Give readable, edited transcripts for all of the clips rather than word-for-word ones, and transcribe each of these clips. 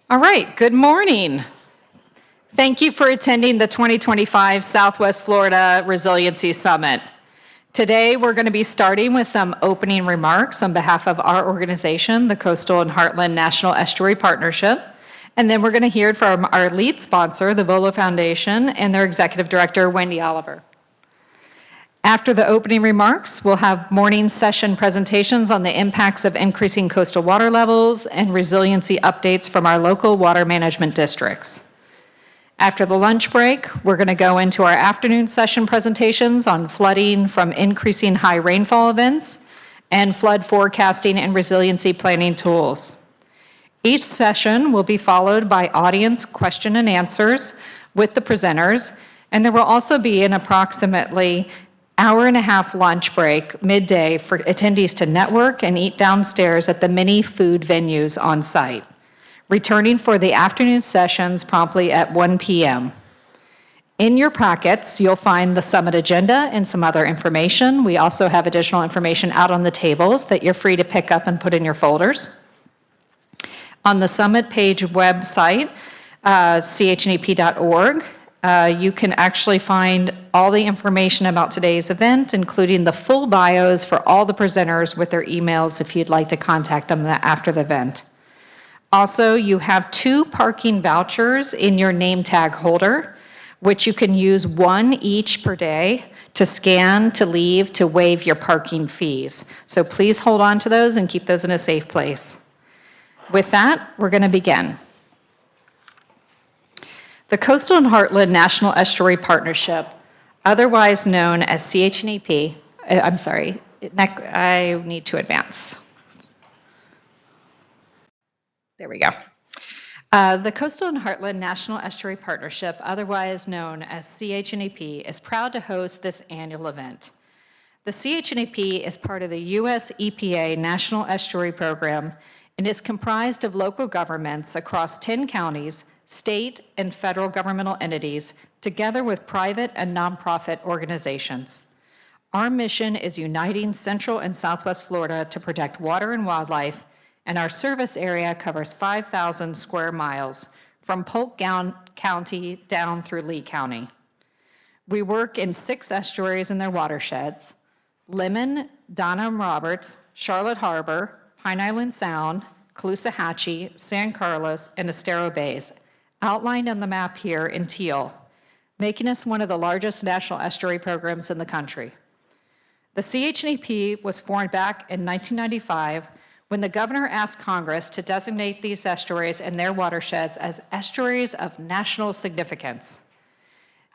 All right, good morning. Thank you for attending the 2025 Southwest Florida Resiliency Summit. Today, we're going to be starting with some opening remarks on behalf of our organization, the Coastal and Heartland National Estuary Partnership. And then we're going to hear from our lead sponsor, the Volo Foundation, and their executive director, Wendy Oliver. After the opening remarks, we'll have morning session presentations on the impacts of increasing coastal water levels and resiliency updates from our local water management districts. After the lunch break, we're going to go into our afternoon session presentations on flooding from increasing high rainfall events and flood forecasting and resiliency planning tools. Each session will be followed by audience question and answers with the presenters, and there will also be an approximately hour-and-a-half lunch break midday for attendees to network and eat downstairs at the many food venues on site, returning for the afternoon sessions promptly at 1 p.m. In your packets, you'll find the summit agenda and some other information. We also have additional information out on the tables that you're free to pick up and put in your folders. On the summit page website, chnep.org, you can actually find all the information about today's event, including the full bios for all the presenters with their emails if you'd like to contact them after the event. Also, you have 2 parking vouchers in your name tag holder, which you can use 1 each per day to scan, to leave, to waive your parking fees. So please hold on to those and keep those in a safe place. With that, we're going to begin. The Coastal and Heartland National Estuary Partnership, otherwise known as CHNEP, I need to advance. There we go. The Coastal and Heartland National Estuary Partnership, otherwise known as CHNEP, is proud to host this annual event. The CHNEP is part of the U.S. EPA National Estuary Program and is comprised of local governments across 10 counties, state and federal governmental entities, together with private and nonprofit organizations. Our mission is uniting Central and Southwest Florida to protect water and wildlife, and our service area covers 5,000 square miles from Polk County down through Lee County. We work in 6 estuaries and their watersheds: Lemon, Donna and Roberts, Charlotte Harbor, Pine Island Sound, Caloosahatchee, San Carlos, and Estero Bays, outlined on the map here in teal, making us one of the largest national estuary programs in the country. The CHNEP was formed back in 1995 when the governor asked Congress to designate these estuaries and their watersheds as estuaries of national significance.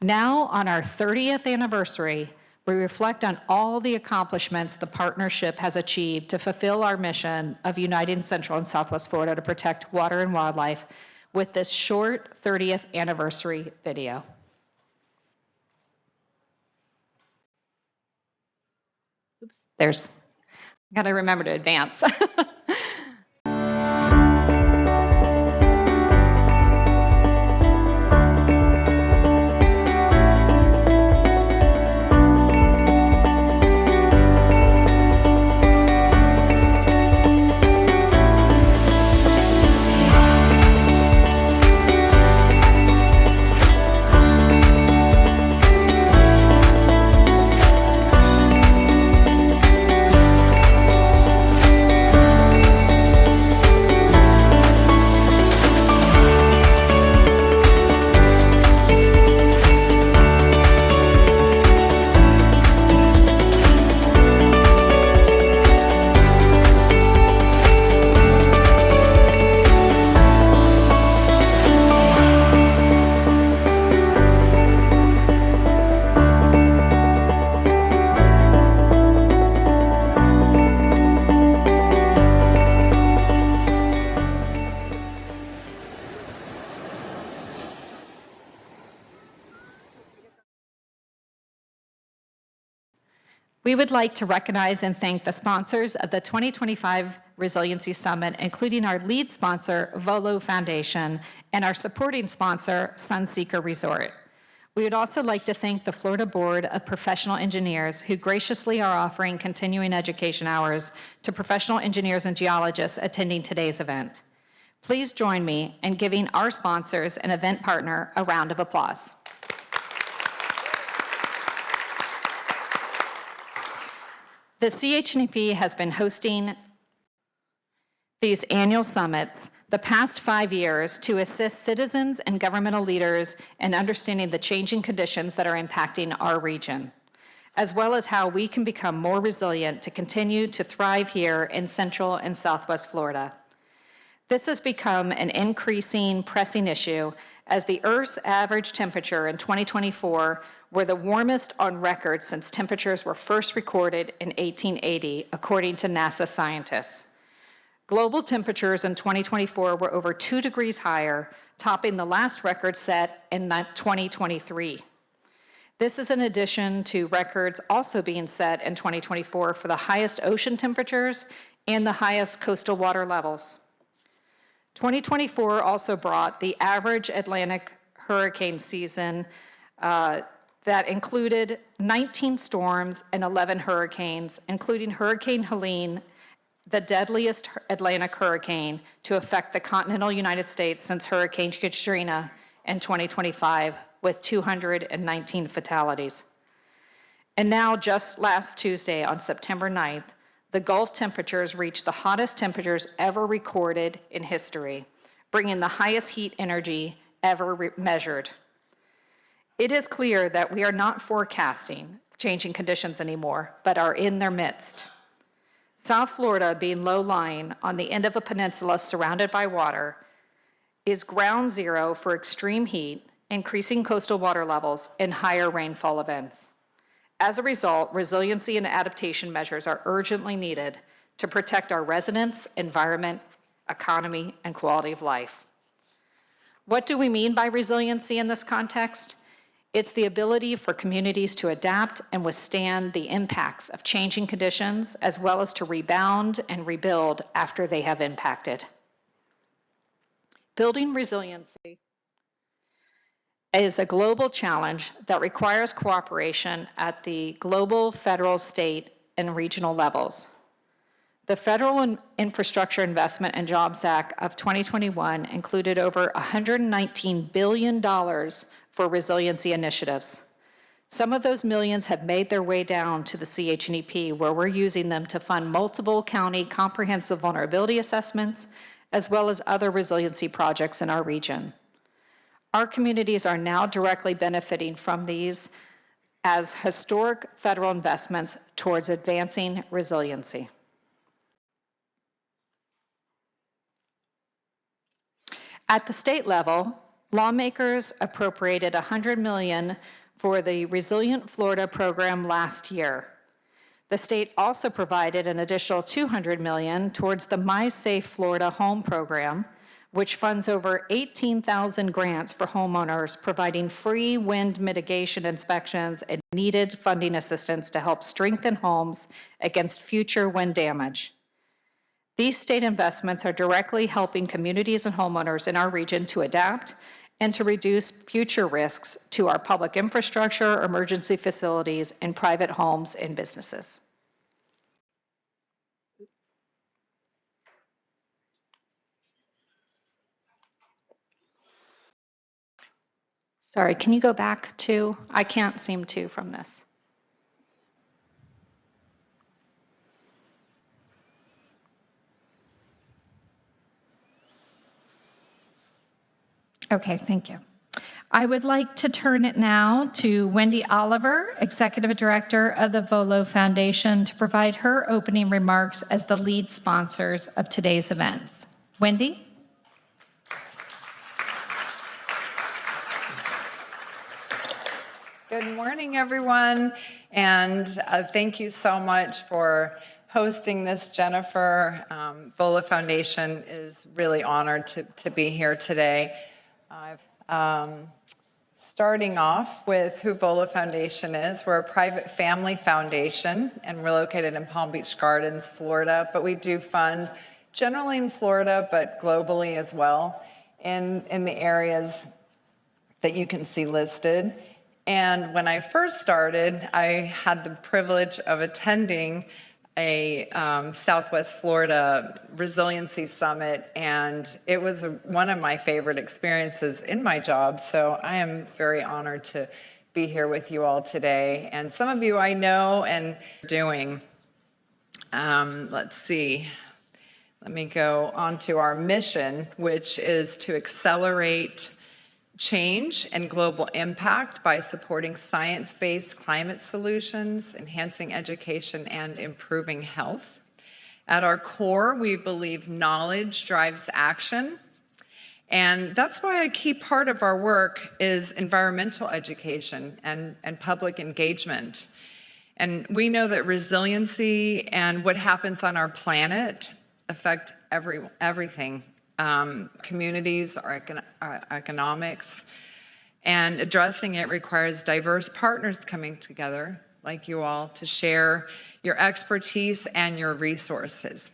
Now, on our 30th anniversary, we reflect on all the accomplishments the partnership has achieved to fulfill our mission of uniting Central and Southwest Florida to protect water and wildlife with this short 30th anniversary video. Oops, gotta remember to advance. We would like to recognize and thank the sponsors of the 2025 Resiliency Summit, including our lead sponsor, Volo Foundation, and our supporting sponsor, Sunseeker Resort. We would also like to thank the Florida Board of Professional Engineers, who graciously are offering continuing education hours to professional engineers and geologists attending today's event. Please join me in giving our sponsors and event partner a round of applause. The CHNP has been hosting these annual summits the past 5 years to assist citizens and governmental leaders in understanding the changing conditions that are impacting our region, as well as how we can become more resilient to continue to thrive here in Central and Southwest Florida. This has become an increasing pressing issue as the Earth's average temperature in 2024 were the warmest on record since temperatures were first recorded in 1880, according to NASA scientists. Global temperatures in 2024 were over 2 degrees higher, topping the last record set in 2023. This is in addition to records also being set in 2024 for the highest ocean temperatures and the highest coastal water levels. 2024 also brought the average Atlantic hurricane season that included 19 storms and 11 hurricanes, including Hurricane Helene, the deadliest Atlantic hurricane to affect the continental United States since Hurricane Katrina in 2025, with 219 fatalities. And now, just last Tuesday on September 9th, the Gulf temperatures reached the hottest temperatures ever recorded in history, bringing the highest heat energy ever measured. It is clear that we are not forecasting changing conditions anymore, but are in their midst. South Florida, being low-lying on the end of a peninsula surrounded by water, is ground zero for extreme heat, increasing coastal water levels, and higher rainfall events. As a result, resiliency and adaptation measures are urgently needed to protect our residents, environment, economy, and quality of life. What do we mean by resiliency in this context? It's the ability for communities to adapt and withstand the impacts of changing conditions, as well as to rebound and rebuild after they have impacted. Building resiliency is a global challenge that requires cooperation at the global, federal, state, and regional levels. The Federal Infrastructure Investment and Jobs Act of 2021 included over $119 billion for resiliency initiatives. Some of those millions have made their way down to the CHNP, where we're using them to fund multiple county comprehensive vulnerability assessments, as well as other resiliency projects in our region. Our communities are now directly benefiting from these as historic federal investments towards advancing resiliency. At the state level, lawmakers appropriated $100 million for the Resilient Florida program last year. The state also provided an additional $200 million towards the My Safe Florida Home program, which funds over 18,000 grants for homeowners, providing free wind mitigation inspections and needed funding assistance to help strengthen homes against future wind damage. These state investments are directly helping communities and homeowners in our region to adapt and to reduce future risks to our public infrastructure, emergency facilities, and private homes and businesses. Sorry, can you go back to? I can't seem to from this. Okay, thank you. I would like to turn it now to Wendy Oliver, Executive Director of the Volo Foundation, to provide her opening remarks as the lead sponsors of today's events. Wendy? Good morning, everyone, and thank you so much for hosting this, Jennifer. Volo Foundation is really honored to be here today. Starting off with who Volo Foundation is, we're a private family foundation, and we're located in Palm Beach Gardens, Florida, but we do fund generally in Florida, but globally as well, in the areas that you can see listed. And when I first started, I had the privilege of attending a Southwest Florida Resiliency Summit, and it was one of my favorite experiences in my job. So I am very honored to be here with you all today. And some of you I know and doing. Let's see. Let me go on to our mission, which is to accelerate change and global impact by supporting science-based climate solutions, enhancing education, and improving health. At our core, we believe knowledge drives action, and that's why a key part of our work is environmental education and public engagement. And we know that resiliency and what happens on our planet affect everything. Communities, our economics, and addressing it requires diverse partners coming together, like you all, to share your expertise and your resources.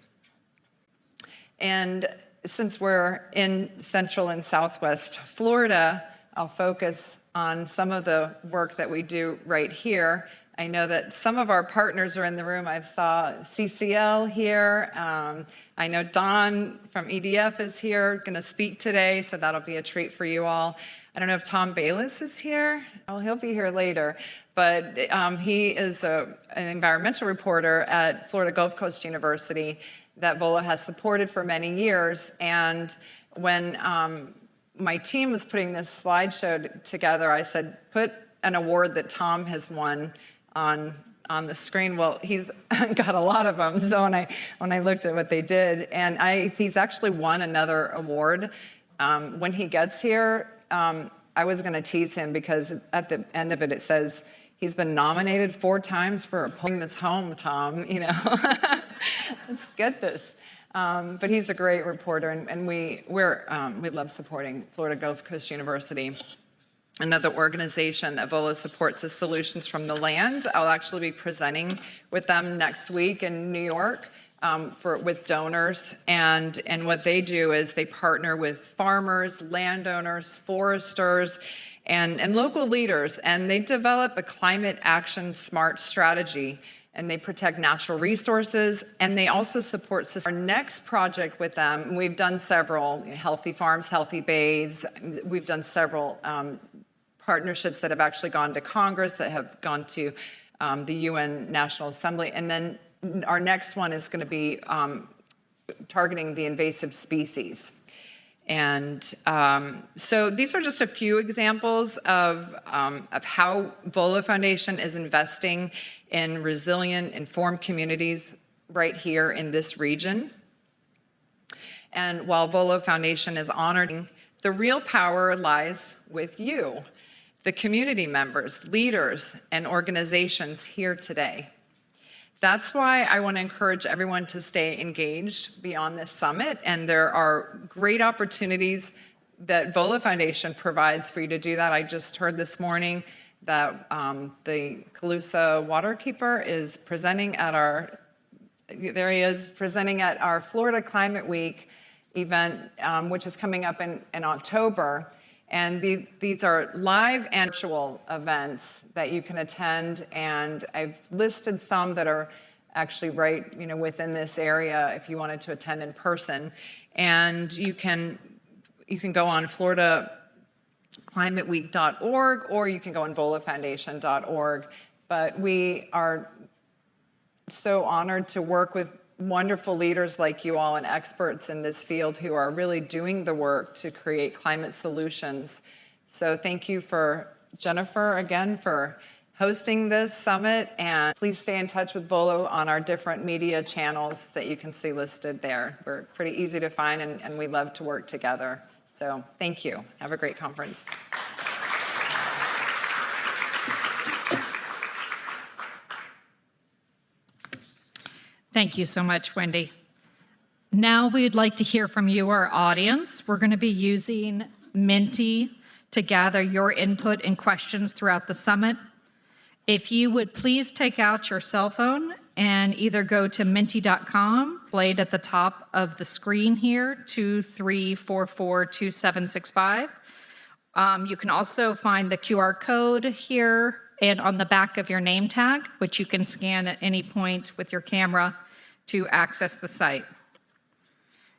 And since we're in Central and Southwest Florida, I'll focus on some of the work that we do right here. I know that some of our partners are in the room. I saw CCL here. I know Don from EDF is here, going to speak today, so that'll be a treat for you all. I don't know if Tom Bayless is here. Oh, he'll be here later. But he is an environmental reporter at Florida Gulf Coast University that VOLA has supported for many years. And when my team was putting this slideshow together, I said, put an award that Tom has won on the screen. Well, he's got a lot of them. So when I looked at what they did, and he's actually won another award. When he gets here, I was going to tease him because at the end of it, it says he's been nominated 4 times for pulling this home, Tom. You know, let's get this. But he's a great reporter, and we love supporting Florida Gulf Coast University. Another organization that VOLA supports is Solutions from the Land. I'll actually be presenting with them next week in New York with donors. And what they do is they partner with farmers, landowners, foresters, and local leaders. And they develop a climate action smart strategy. And they protect natural resources. And they also support our next project with them. We've done several, Healthy Farms, Healthy Bays. We've done several partnerships that have actually gone to Congress, that have gone to the UN National Assembly. And then our next one is going to be targeting the invasive species. And so these are just a few examples of how VOLA Foundation is investing in resilient, informed communities right here in this region. And while VOLA Foundation is honored, the real power lies with you, the community members, leaders, and organizations here today. That's why I want to encourage everyone to stay engaged beyond this summit, and there are great opportunities that VOLA Foundation provides for you to do that. I just heard this morning that the Calusa Waterkeeper is presenting at our Florida Climate Week event, which is coming up in October. And these are live and virtual events that you can attend, and I've listed some that are actually right, within this area if you wanted to attend in person. And you can go on floridaclimateweek.org, or you can go on volafoundation.org. But we are so honored to work with wonderful leaders like you all and experts in this field who are really doing the work to create climate solutions. So thank you for Jennifer again for hosting this summit, and please stay in touch with VOLA on our different media channels that you can see listed there. We're pretty easy to find, and we love to work together. So thank you. Have a great conference. Thank you so much, Wendy. Now we'd like to hear from you, our audience. We're going to be using Menti to gather your input and questions throughout the summit. If you would please take out your cell phone and either go to menti.com, displayed at the top of the screen here, 23442765. You can also find the QR code here and on the back of your name tag, which you can scan at any point with your camera to access the site.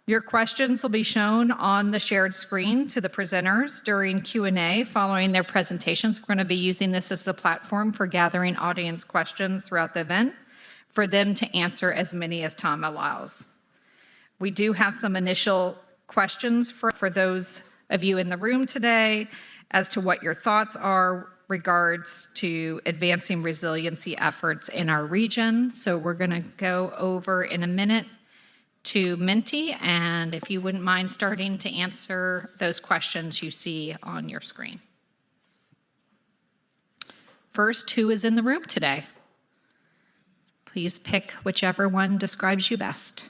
Your questions will be shown on the shared screen to the presenters during Q&A following their presentations. We're going to be using this as the platform for gathering audience questions throughout the event for them to answer as many as time allows. We do have some initial questions for those of you in the room today as to what your thoughts are regards to advancing resiliency efforts in our region. So we're going to go over in a minute to Minty, and if you wouldn't mind starting to answer those questions you see on your screen. First, who is in the room today? Please pick whichever one describes you best.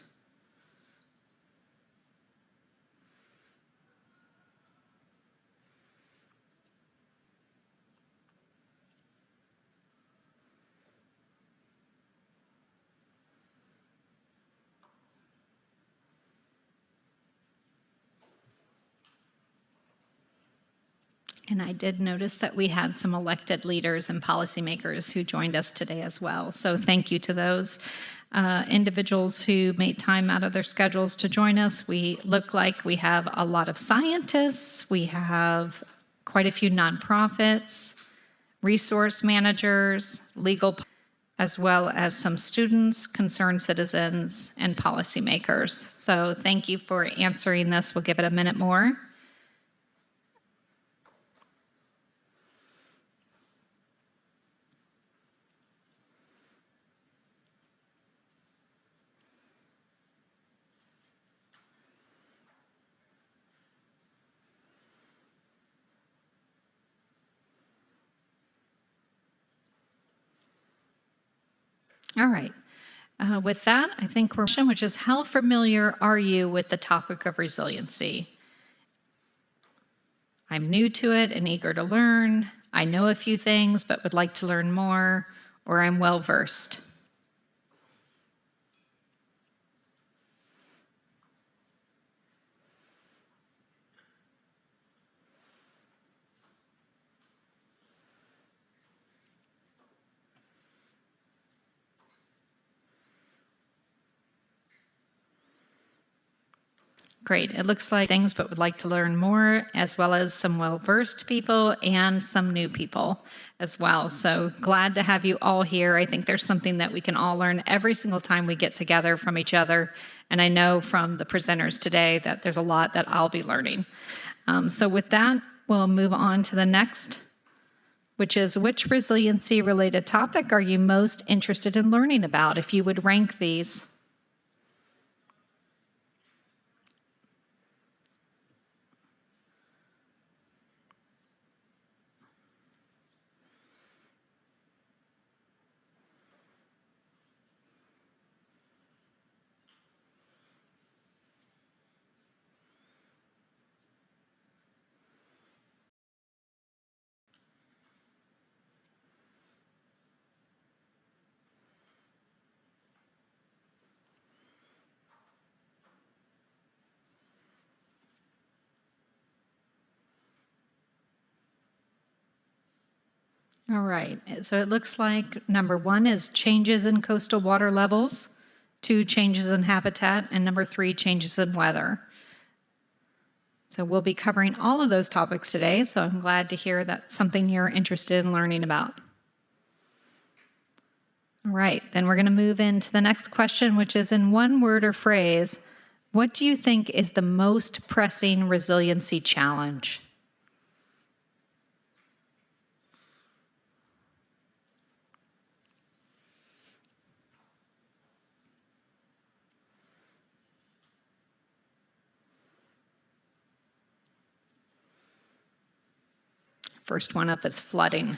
And I did notice that we had some elected leaders and policymakers who joined us today as well. So thank you to those individuals who made time out of their schedules to join us. We look like we have a lot of scientists. We have quite a few nonprofits, resource managers, legal, as well as some students, concerned citizens, and policymakers. So thank you for answering this. We'll give it a minute more. All right. With that, I think we're, which is how familiar are you with the topic of resiliency? I'm new to it and eager to learn. I know a few things, but would like to learn more, or I'm well versed. Great. It looks like things, but would like to learn more, as well as some well-versed people and some new people as well. So glad to have you all here. I think there's something that we can all learn every single time we get together from each other. And I know from the presenters today that there's a lot that I'll be learning. So with that, we'll move on to the next, which is which resiliency-related topic are you most interested in learning about? If you would rank these. All right, so it looks like number 1 is changes in coastal water levels, 2, changes in habitat, and number 3, changes in weather. So we'll be covering all of those topics today, so I'm glad to hear that's something you're interested in learning about. All right, then we're going to move into the next question, which is in one word or phrase, what do you think is the most pressing resiliency challenge? First one up is flooding.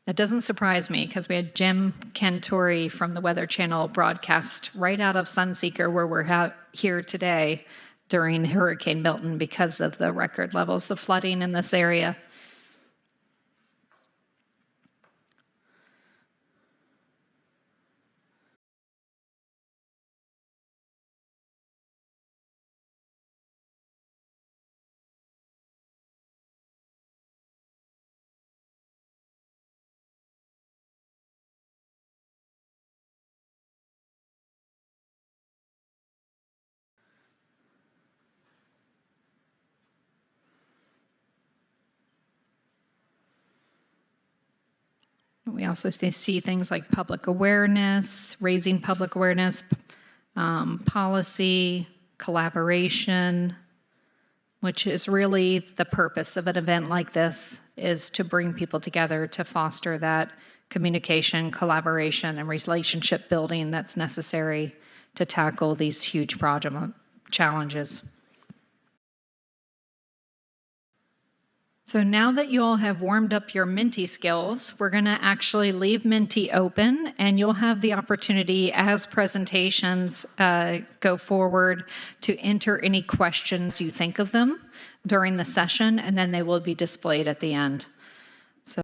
That doesn't surprise me because we had Jim Cantore from the Weather Channel broadcast right out of Sunseeker, where we're here today during Hurricane Milton because of the record levels of flooding in this area. We also see things like public awareness, raising public awareness, policy, collaboration, which is really the purpose of an event like this, is to bring people together to foster that communication, collaboration, and relationship building that's necessary to tackle these huge challenges. So now that you all have warmed up your Menti skills, we're going to actually leave Menti open, and you'll have the opportunity as presentations go forward to enter any questions you think of them during the session, and then they will be displayed at the end.